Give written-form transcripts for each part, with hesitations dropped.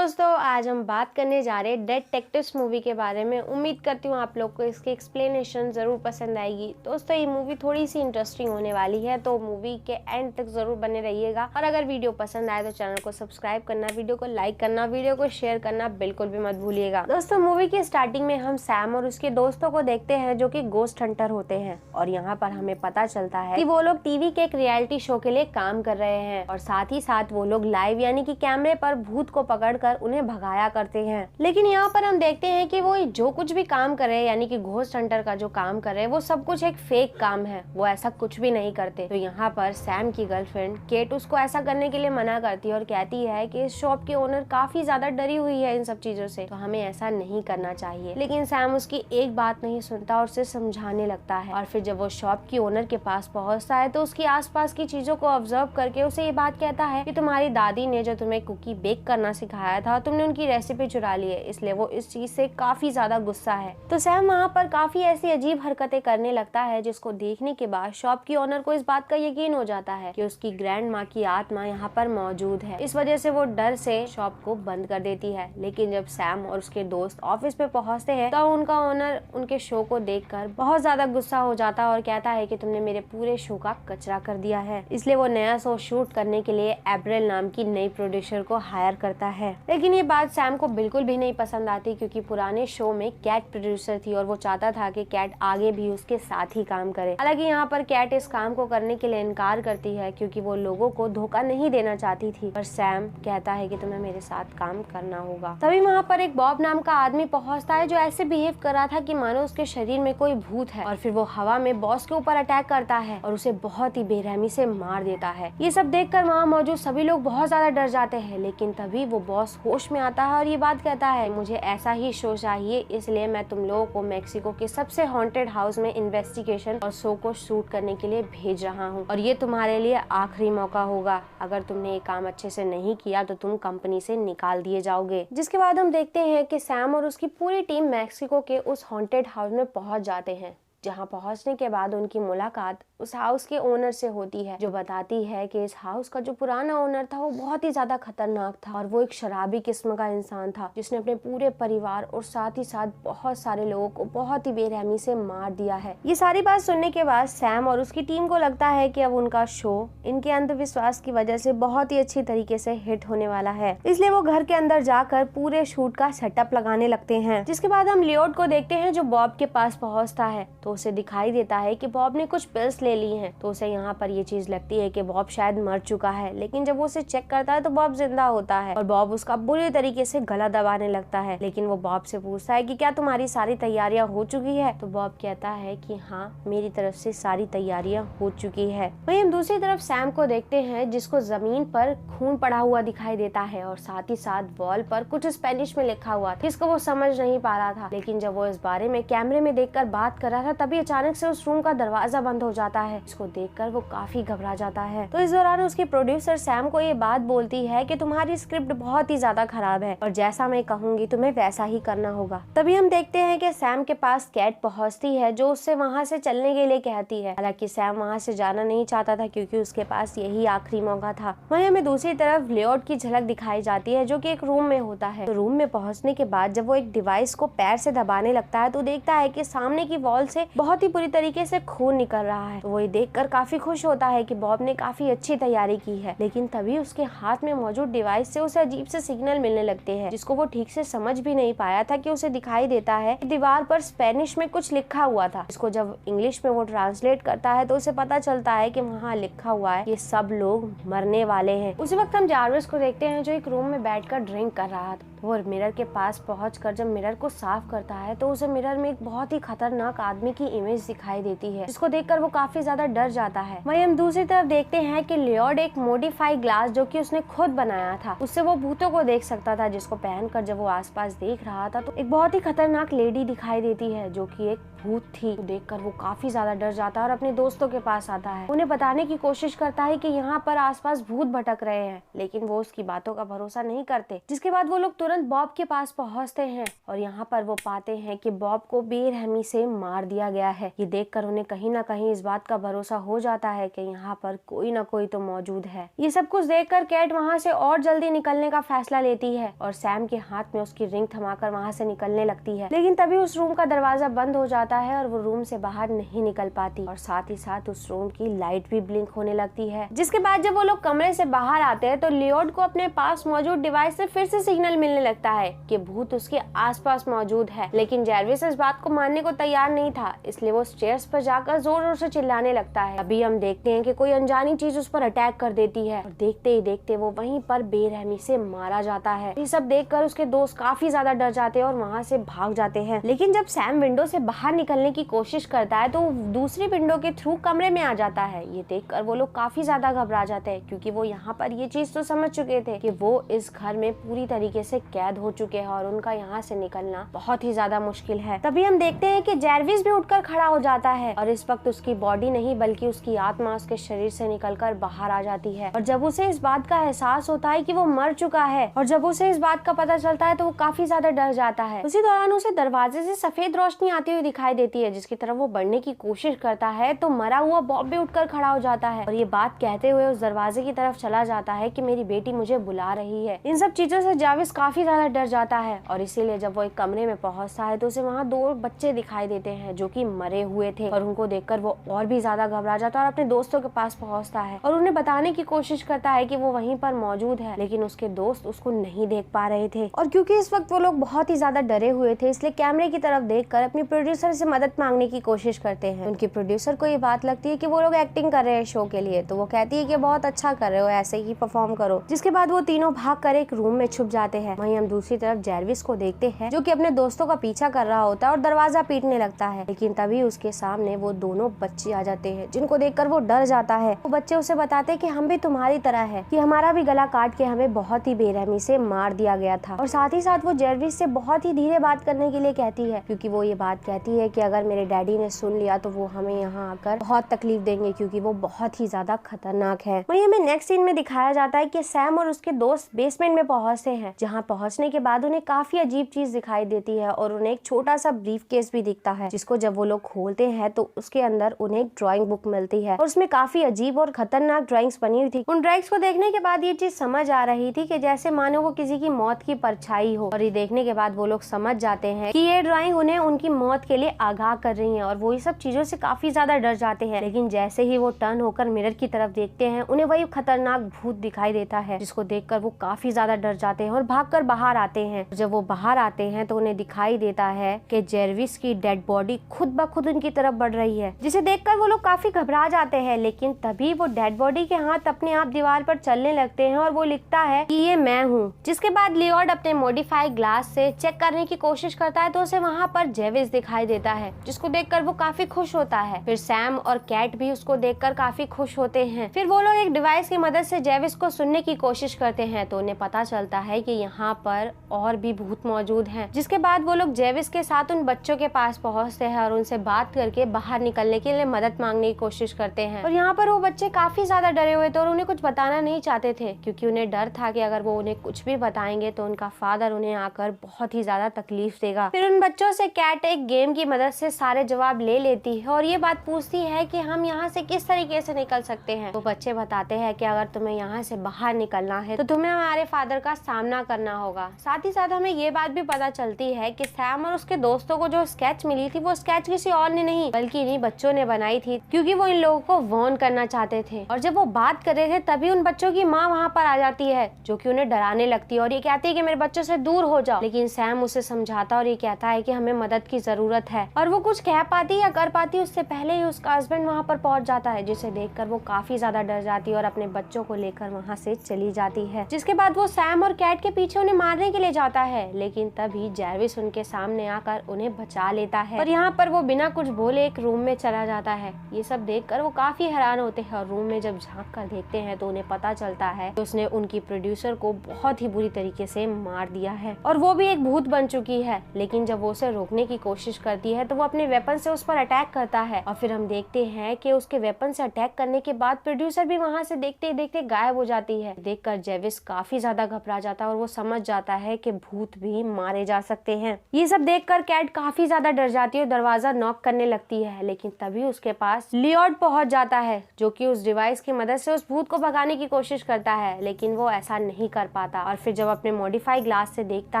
दोस्तों, आज हम बात करने जा रहे हैं डिटेक्टिव्स मूवी के बारे में। उम्मीद करती हूँ आप लोग को इसकी एक्सप्लेनेशन ज़रूर पसंद आएगी। दोस्तों, ये मूवी थोड़ी सी इंटरेस्टिंग होने वाली है, तो मूवी के एंड तक ज़रूर बने रहिएगा। और अगर वीडियो पसंद आए तो चैनल को सब्सक्राइब करना, वीडियो को लाइक करना, वीडियो को शेयर करना बिल्कुल भी मत भूलिएगा। दोस्तों, मूवी की स्टार्टिंग में हम सैम और उसके दोस्तों को देखते हैं जो कि गोस्ट हंटर होते हैं। और यहाँ पर हमें पता चलता है कि वो लोग टीवी के एक रियलिटी शो के लिए काम कर रहे हैं और साथ ही साथ वो लोग लाइव यानी कि कैमरे पर भूत को पकड़कर उन्हें भगाया करते हैं। लेकिन यहाँ पर हम देखते हैं कि वो जो कुछ भी काम कर रहे हैं यानी कि घोस्ट हंटर का जो काम कर रहे हैं वो सब कुछ एक फेक काम है, वो ऐसा कुछ भी नहीं करते। तो यहाँ पर सैम की गर्लफ्रेंड केट उसको ऐसा करने के लिए मना करती है और कहती है कि इस शॉप की ओनर काफी ज्यादा डरी हुई है इन सब चीजों से, तो हमें ऐसा नहीं करना चाहिए। लेकिन सैम उसकी एक बात नहीं सुनता और उसे समझाने लगता है। और फिर जब वो शॉप की ओनर के पास पहुँचता है तो उसकी आसपास की चीजों को ऑब्जर्व करके उसे ये बात कहता है कि तुम्हारी दादी ने जो तुम्हें कुकी बेक करना सिखाया था, तुमने उनकी रेसिपी चुरा ली है, इसलिए वो इस चीज से काफी ज्यादा गुस्सा है। तो सैम वहाँ पर काफी ऐसी अजीब हरकतें करने लगता है जिसको देखने के बाद शॉप की ओनर को इस बात का यकीन हो जाता है कि उसकी ग्रैंड माँ की आत्मा यहाँ पर मौजूद है। इस वजह से वो डर से शॉप को बंद कर देती है। लेकिन जब सैम और उसके दोस्त ऑफिस पे पहुँचते हैं तो उनका ओनर उनके शो को देखकर बहुत ज्यादा गुस्सा हो जाता है और कहता है कि तुमने मेरे पूरे शो का कचरा कर दिया है। इसलिए वो नया शो शूट करने के लिए अप्रैल नाम की नई प्रोड्यूसर को हायर करता है। लेकिन ये बात सैम को बिल्कुल भी नहीं पसंद आती क्योंकि पुराने शो में कैट प्रोड्यूसर थी और वो चाहता था कि कैट आगे भी उसके साथ ही काम करे। हालांकि यहाँ पर कैट इस काम को करने के लिए इनकार करती है क्योंकि वो लोगों को धोखा नहीं देना चाहती थी। पर सैम कहता है कि तुम्हें मेरे साथ काम करना होगा। तभी वहाँ पर एक बॉब नाम का आदमी पहुँचता है जो ऐसे बिहेव कर रहा था कि मानो उसके शरीर में कोई भूत है। और फिर वो हवा में बॉस के ऊपर अटैक करता है और उसे बहुत ही बेरहमी से मार देता है। ये सब देखकर वहाँ मौजूद सभी लोग बहुत ज्यादा डर जाते हैं। लेकिन तभी वो बॉस होश में आता है और ये बात कहता है, मुझे ऐसा ही शो चाहिए, इसलिए मैं तुम लोगों को मेक्सिको के सबसे हॉन्टेड हाउस में इन्वेस्टिगेशन और शो को शूट करने के लिए भेज रहा हूँ और ये तुम्हारे लिए आखिरी मौका होगा। अगर तुमने ये काम अच्छे से नहीं किया तो तुम कंपनी से निकाल दिए जाओगे। जिसके बाद हम देखते हैं कि सैम और उसकी पूरी टीम मेक्सिको के उस हॉन्टेड हाउस में पहुंच जाते हैं, जहां पहुंचने के बाद उनकी मुलाकात उस हाउस के ओनर से होती है, जो बताती है कि इस हाउस का जो पुराना ओनर था वो बहुत ही ज्यादा खतरनाक था और वो एक शराबी किस्म का इंसान था जिसने अपने पूरे परिवार और साथ ही साथ बहुत सारे लोगों को बहुत ही बेरहमी से मार दिया है। ये सारी बात सुनने के बाद सैम और उसकी टीम को लगता है कि अब उनका शो इनके अंधविश्वास की वजह से बहुत ही अच्छी तरीके से हिट होने वाला है। इसलिए वो घर के अंदर जाकर पूरे शूट का सेटअप लगाने लगते हैं। जिसके बाद हम लियोट को देखते हैं जो बॉब के पास पहुंचता है। तो उसे दिखाई देता है कि बॉब ने कुछ पिल्स ले ली हैं। तो उसे यहाँ पर ये चीज लगती है कि बॉब शायद मर चुका है। लेकिन जब वो उसे चेक करता है तो बॉब जिंदा होता है और बॉब उसका बुरी तरीके से गला दबाने लगता है। लेकिन वो बॉब से पूछता है कि क्या तुम्हारी सारी तैयारियां हो चुकी है? तो बॉब कहता है कि हाँ, मेरी तरफ से सारी तैयारियां हो चुकी है। वहीं हम दूसरी तरफ सैम को देखते हैं जिसको जमीन पर खून पड़ा हुआ दिखाई देता है और साथ ही साथ वॉल पर कुछ स्पेनिश में लिखा हुआ था जिसको वो समझ नहीं पा रहा था। लेकिन जब वो इस बारे में कैमरे में देखकर बात कर रहा था तभी अचानक से उस रूम का दरवाजा बंद हो जाता है। इसको देखकर वो काफी घबरा जाता है। तो इस दौरान उसकी प्रोड्यूसर सैम को ये बात बोलती है कि तुम्हारी स्क्रिप्ट बहुत ही ज्यादा खराब है और जैसा मैं कहूंगी तुम्हें वैसा ही करना होगा। तभी हम देखते हैं कि सैम के पास कैट पहुंचती है जो उससे वहां से चलने के लिए कहती है। हालांकि सैम वहां से जाना नहीं चाहता था क्योंकि उसके पास यही आखिरी मौका था। वहीं हमें दूसरी तरफ लियोट की झलक दिखाई जाती है जो कि एक रूम में होता है। तो रूम में पहुंचने के बाद जब वो एक डिवाइस को पैर से दबाने लगता है तो देखता है कि सामने की वॉल से बहुत ही बुरी तरीके से खून निकल रहा है। तो वो ये देखकर काफी खुश होता है कि बॉब ने काफी अच्छी तैयारी की है। लेकिन तभी उसके हाथ में मौजूद डिवाइस से उसे अजीब से सिग्नल मिलने लगते हैं जिसको वो ठीक से समझ भी नहीं पाया था कि उसे दिखाई देता है कि दीवार पर स्पेनिश में कुछ लिखा हुआ था। इसको जब इंग्लिश में वो ट्रांसलेट करता है तो उसे पता चलता है कि वहाँ लिखा हुआ है ये सब लोग मरने वाले हैं। उसी वक्त हम जार्विस को देखते हैं जो एक रूम में बैठकर ड्रिंक कर रहा था। वो मिरर के पास पहुंचकर जब मिरर को साफ करता है तो उसे मिरर में एक बहुत ही खतरनाक आदमी की इमेज दिखाई देती है जिसको देखकर वो काफी ज्यादा डर जाता है। वहीं हम दूसरी तरफ देखते हैं कि लियोड एक मॉडिफाई ग्लास जो कि उसने खुद बनाया था उससे वो भूतों को देख सकता था, जिसको पहनकर जब वो आसपास देख रहा था तो एक बहुत ही खतरनाक लेडी दिखाई देती है जो कि एक भूत थी। तो देखकर वो काफी ज्यादा डर जाता है और अपने दोस्तों के पास आता है, उन्हें बताने की कोशिश करता है कि यहाँ पर आसपास भूत भटक रहे हैं। लेकिन वो उसकी बातों का भरोसा नहीं करते। जिसके बाद वो लोग तुरंत बॉब के पास पहुंचते हैं और यहाँ पर वो पाते हैं कि बॉब को बेरहमी से मार दिया गया है। ये देखकर उन्हें कहीं ना कहीं इस बात का भरोसा हो जाता है कि यहाँ पर कोई ना कोई तो मौजूद है। ये सब कुछ देखकर कैट वहाँ से और जल्दी निकलने का फैसला लेती है और सैम के हाथ में उसकी रिंग थमाकर वहाँ से निकलने लगती है। लेकिन तभी उस रूम का दरवाजा बंद हो जाता है और वो रूम से बाहर नहीं निकल पाती और साथ ही साथ उस रूम की लाइट भी ब्लिंक होने लगती है। जिसके बाद जब वो लोग कमरे से बाहर आते हैं तो लियोड को अपने पास मौजूद डिवाइस से फिर से सिग्नल मिलने लगता है कि भूत उसके आसपास मौजूद है। लेकिन जेरविस इस बात को मानने को तैयार नहीं था, इसलिए वो स्टेयर्स पर जाकर जोर जोर से चिल्लाने लगता है। अभी हम देखते हैं कि कोई अनजानी चीज उस पर अटैक कर देती है और देखते ही देखते वो वहीं पर बेरहमी से मारा जाता है। ये सब देखकर उसके दोस्त काफी ज्यादा डर जाते हैं और वहाँ से भाग जाते हैं। लेकिन जब सैम विंडो से बाहर निकलने की कोशिश करता है तो दूसरी विंडो के थ्रू कमरे में आ जाता है। ये देखकर वो लोग काफी ज्यादा घबरा जाते हैं क्योंकि वो यहाँ पर ये चीज तो समझ चुके थे कि वो इस घर में पूरी तरीके से कैद हो चुके हैं और उनका यहाँ से निकलना बहुत ही ज्यादा मुश्किल है। तभी हम देखते हैं कि जेरविस भी उठकर खड़ा हो जाता है और इस वक्त उसकी बॉडी नहीं बल्कि उसकी आत्मा उसके शरीर से निकलकर बाहर आ जाती है। और जब उसे इस बात का एहसास होता है कि वो मर चुका है और जब उसे इस बात का पता चलता है तो वो काफी ज्यादा डर जाता है। उसी दौरान उसे दरवाजे से सफेद रोशनी आती हुई दिखाई देती है जिसकी तरफ वो बढ़ने की कोशिश करता है तो मरा हुआ बॉब भी उठकर खड़ा हो जाता है और ये बात कहते हुए उस दरवाजे की तरफ चला जाता है कि मेरी बेटी मुझे बुला रही है। इन सब चीजों से जेरविस काफी ज्यादा डर जाता है और इसीलिए जब वो एक कमरे में पहुंचता है तो उसे वहाँ 2 बच्चे दिखाई देते हैं जो कि मरे हुए थे और उनको देखकर वो और भी ज्यादा घबरा जाता है और अपने दोस्तों के पास पहुंचता है और उन्हें बताने की कोशिश करता है कि वो वहीं पर मौजूद है। लेकिन उसके दोस्त उसको नहीं देख पा रहे थे और क्योंकि इस वक्त वो लोग बहुत ही ज्यादा डरे हुए थे इसलिए कैमरे की तरफ देखकर अपनी प्रोड्यूसर से मदद मांगने की कोशिश करते हैं। उनकी प्रोड्यूसर को ये बात लगती है कि वो लोग एक्टिंग कर रहे हैं शो के लिए, तो वो कहती है कि बहुत अच्छा कर रहे हो, ऐसे ही परफॉर्म करो। जिसके बाद वो तीनों भागकर एक रूम में छुप जाते हैं। वहीं हम दूसरी तरफ जेरविस को देखते हैं जो कि अपने दोस्तों का पीछा कर रहा होता है और दरवाजा पीटने लगता है। लेकिन तभी उसके सामने वो दोनों बच्चे आ जाते हैं जिनको देखकर वो डर जाता है। वो बच्चे उसे बताते हैं कि हम भी तुम्हारी तरह है, कि हमारा भी गला काट के हमें बहुत ही बेरहमी से मार दिया गया था। और साथ ही साथ वो जेरविस से बहुत ही धीरे बात करने के लिए कहती है क्योंकि वो ये बात कहती है कि अगर मेरे डैडी ने सुन लिया तो वो हमें यहाँ आकर बहुत तकलीफ देंगे क्योंकि वो बहुत ही ज्यादा खतरनाक है। वहीं हमें नेक्स्ट सीन में दिखाया जाता है कि सैम और उसके दोस्त बेसमेंट में पहुंचते हैं जहाँ पहुंचने के बाद उन्हें काफी अजीब चीज दिखाई देती है और उन्हें एक छोटा सा ब्रीफ केस भी दिखता है जिसको जब वो लोग खोलते हैं तो उसके अंदर उन्हें एक ड्राइंग बुक मिलती है और उसमें काफी अजीब और खतरनाक ड्राइंग्स बनी हुई थी। उन ड्राइंग्स को देखने के बाद ये चीज समझ आ रही थी कि जैसे मानो वो किसी की मौत की परछाई हो और ये देखने के बाद वो लोग समझ जाते हैं कि ये ड्राइंग उन्हें उनकी मौत के लिए आगाह कर रही है और वो ये सब चीजों से काफी ज्यादा डर जाते हैं। लेकिन जैसे ही वो टर्न होकर मिरर की तरफ देखते हैं उन्हें वही खतरनाक भूत दिखाई देता है जिसको देखकर वो काफी ज्यादा डर जाते हैं और भागकर बाहर आते हैं। जब वो बाहर आते हैं तो उन्हें दिखाई देता है कि जेरविस की डेड बॉडी खुद ब खुद उनकी तरफ बढ़ रही है जिसे देखकर वो लोग काफी घबरा जाते हैं। लेकिन तभी वो डेड बॉडी के हाथ अपने आप दीवार पर चलने लगते हैं और वो लिखता है कि ये मैं हूँ। जिसके बाद लियोड अपने मॉडिफाइड ग्लास से चेक करने की कोशिश करता है तो उसे वहाँ पर जेरविस दिखाई देता है जिसको देखकर वो काफी खुश होता है। फिर सैम और कैट भी उसको देखकर काफी खुश होते हैं। फिर वो लोग एक डिवाइस की मदद से जेरविस को सुनने की कोशिश करते हैं तो उन्हें पता चलता है कि यहाँ पर और भी भूत मौजूद हैं। जिसके बाद वो लोग जेरविस के साथ उन बच्चों के पास पहुँचते हैं और उनसे बात करके बाहर निकलने के लिए मदद मांगने की कोशिश करते हैं। और यहाँ पर वो बच्चे काफी ज्यादा डरे हुए थे और उन्हें कुछ बताना नहीं चाहते थे क्योंकि उन्हें डर था कि अगर वो उन्हें कुछ भी बताएंगे तो उनका फादर उन्हें आकर बहुत ही ज्यादा तकलीफ देगा। फिर उन बच्चों से कैट एक गेम की मदद से सारे जवाब ले लेती है और ये बात पूछती है कि हम यहाँ से किस तरीके से निकल सकते हैं। तो बच्चे बताते हैं कि अगर तुम्हें यहाँ से बाहर निकलना है तो तुम्हें हमारे फादर का सामना करना होगा। साथ ही साथ हमें ये बात भी पता चलती है कि सैम और उसके दोस्तों को जो स्केच मिली थी वो स्केच किसी और ने नहीं बल्कि इन्हीं बच्चों ने बनाई थी क्योंकि वो इन लोगों को वार्न करना चाहते थे। और जब वो बात कर रहे थे तभी उन बच्चों की माँ वहाँ पर आ जाती है जो कि उन्हें डराने लगती है और ये कहती है कि मेरे बच्चों से दूर हो जाओ। लेकिन सैम उसे समझाता और ये कहता है कि हमें मदद की जरूरत है और वो कुछ कह पाती या कर पाती उससे पहले ही उसका हस्बैंड वहाँ पर पहुँच जाता है जिसे देखकर वो काफी ज्यादा डर जाती है और अपने बच्चों को लेकर वहाँ से चली जाती है। जिसके बाद वो सैम और कैट के पीछे उन्हें मारने के लिए जाता है लेकिन तभी जेरविस उनके सामने आकर उन्हें बचा लेता है और यहाँ पर वो बिना कुछ बोले एक रूम में चला जाता है। ये सब देखकर वो काफी हैरान होते हैं और रूम में जब झांक कर देखते हैं तो उन्हें पता चलता है कि उसने उनकी प्रोड्यूसर को बहुत ही बुरी तरीके से मार दिया है और वो भी एक भूत बन चुकी है। लेकिन जब वो उसे रोकने की कोशिश करती है तो वो अपने वेपन से उस पर अटैक करता है और फिर हम देखते हैं कि उसके वेपन से अटैक करने के बाद प्रोड्यूसर भी वहाँ से देखते ही देखते गायब हो जाती है। देखकर जेरविस काफी ज्यादा घबरा जाता है और वो समझ जाता है कि भूत भी मारे जा सकते हैं। ये सब देखकर कैट काफी ज्यादा डर जाती है और दरवाजा दरवाजा नॉक करने लगती है, लेकिन तभी उसके पास लियोड पहुंच जाता है, जो कि उस डिवाइस की मदद से उस भूत को भगाने की कोशिश करता है, लेकिन वो ऐसा नहीं कर पाता। और फिर जब अपने मॉडिफाई ग्लास से देखता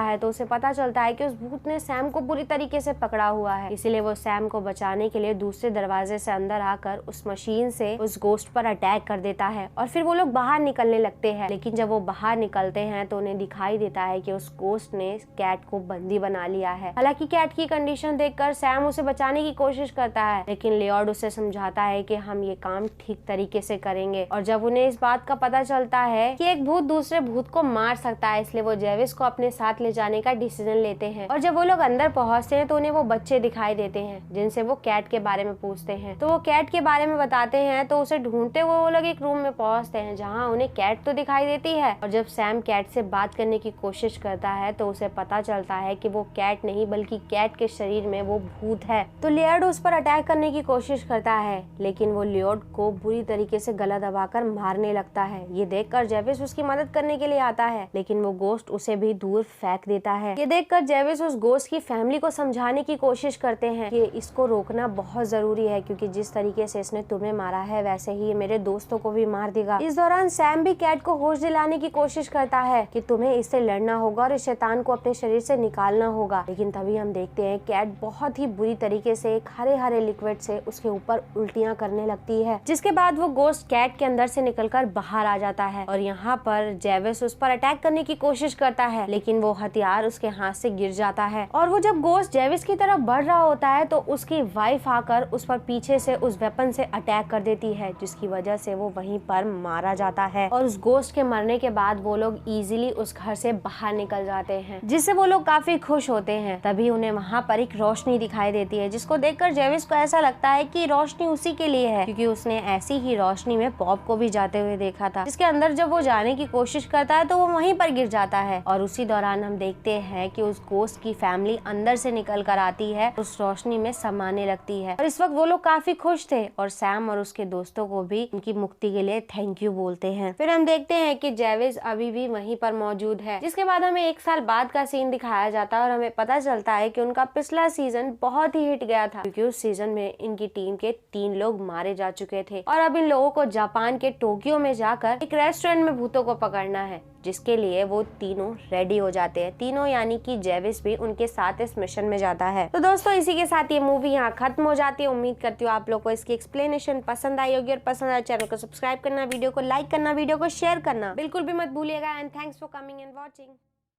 है तो उसे पता चलता है कि उस भूत ने सैम को बुरी तरीके से पकड़ा हुआ है। इसीलिए वो सैम को बचाने के लिए दूसरे दरवाजे से अंदर आकर उस मशीन से उस गोस्ट पर अटैक कर देता है और फिर वो लोग बाहर निकलने लगते हैं। लेकिन जब वो बाहर निकलते हैं तो उन्हें दिखाई देता है कि उस गोस्ट ने कैट को बंदी बना लिया है। हालांकि कैट की कंडीशन देखकर सैम उसे बचाने की कोशिश करता है, लेकिन लियोड उसे समझाता है कि हम ये काम ठीक तरीके से करेंगे। और जब उन्हें इस बात का पता चलता है कि एक भूत दूसरे भूत को मार सकता है, इसलिए वो जेविस को अपने साथ ले जाने का डिसीजन लेते हैं। और जब वो लोग अंदर पहुंचते हैं तो उन्हें वो बच्चे दिखाई देते हैं जिनसे वो कैट के बारे में पूछते हैं। तो वो कैट के बारे में बताते हैं, तो उसे ढूंढते हुए वो लोग एक रूम में पहुंचते हैं जहाँ उन्हें कैट तो दिखाई देती है। और जब सैम कैट से बात करने की कोशिश करता है तो उसे पता चलता है कि वो कैट नहीं बल्कि कैट के शरीर में वो भूत है। तो लियोड उस पर अटैक करने की कोशिश करता है, लेकिन वो लियोड को बुरी तरीके से गला दबाकर मारने लगता है। ये देखकर जेविस उसकी मदद करने के लिए आता है, लेकिन वो गोस्ट उसे भी दूर फेंक देता है। ये देखकर जेविस उस गोस्ट की फैमिली को समझाने की कोशिश करते हैं कि इसको रोकना बहुत जरूरी है, क्योंकि जिस तरीके से इसने तुम्हें मारा है वैसे ही ये मेरे दोस्तों को भी मार देगा। इस दौरान सैम भी कैट को होश दिलाने की कोशिश करता है कि तुम्हें इससे लड़ना होगा और इस शैतान को अपने शरीर से निकालना होगा। लेकिन तभी हम देखते हैं कैट बहुत ही बुरी तरीके से एक हरे हरे लिक्विड से उसके ऊपर उल्टियां करने लगती है, जिसके बाद वो गोस्ट कैट के अंदर से निकलकर बाहर आ जाता है। और यहाँ पर जेविस उस पर अटैक करने की कोशिश करता है, लेकिन वो हथियार उसके हाथ से गिर जाता है। और वो जब गोस्ट जेविस की तरफ बढ़ रहा होता है तो उसकी वाइफ आकर उस पर पीछे से उस वेपन से अटैक कर देती है, जिसकी वजह से वो वहीं पर मारा जाता है। और उस गोस्ट के मरने के बाद वो लोग इजीली उस घर से बाहर निकल जाते हैं, जिससे वो लोग काफी खुश होते हैं। तभी उन्हें वहाँ पर एक रोशनी दिखाई देती है, जिसको देखकर जेविस को ऐसा लगता है कि रोशनी उसी के लिए है, क्योंकि उसने ऐसी ही रोशनी में पॉप को भी जाते हुए देखा था, जिसके अंदर जब वो जाने की कोशिश करता है तो वो वहीं पर गिर जाता है। और उसी दौरान हम देखते हैं कि उस गोस्ट की फैमिली अंदर से निकल कर आती है, उस रोशनी में समाने लगती है। और इस वक्त वो लोग काफी खुश थे और सैम और उसके दोस्तों को भी उनकी मुक्ति के लिए थैंक यू बोलते हैं। फिर हम देखते हैं कि जेविस अभी भी वहीं पर मौजूद है, जिसके बाद हमें 1 साल बाद का सीन दिखाया जाता है और हमें पता चलता है कि उनका पिछला सीजन बहुत ही हिट गया था, क्योंकि उस सीजन में इनकी टीम के 3 लोग मारे जा चुके थे। और अब इन लोगों को जापान के टोक्यो में जाकर एक रेस्टोरेंट में भूतों को पकड़ना है, जिसके लिए वो तीनों रेडी हो जाते हैं। तीनों यानी कि जेविस भी उनके साथ इस मिशन में जाता है। तो दोस्तों इसी के साथ ये मूवी यहाँ खत्म हो जाती है। उम्मीद करती हूँ आप लोग को इसकी एक्सप्लेनेशन पसंद आई होगी, और पसंद आए चैनल को सब्सक्राइब करना, वीडियो को लाइक करना, वीडियो को शेयर करना बिल्कुल भी मत भूलिएगा। And thanks for coming and watching.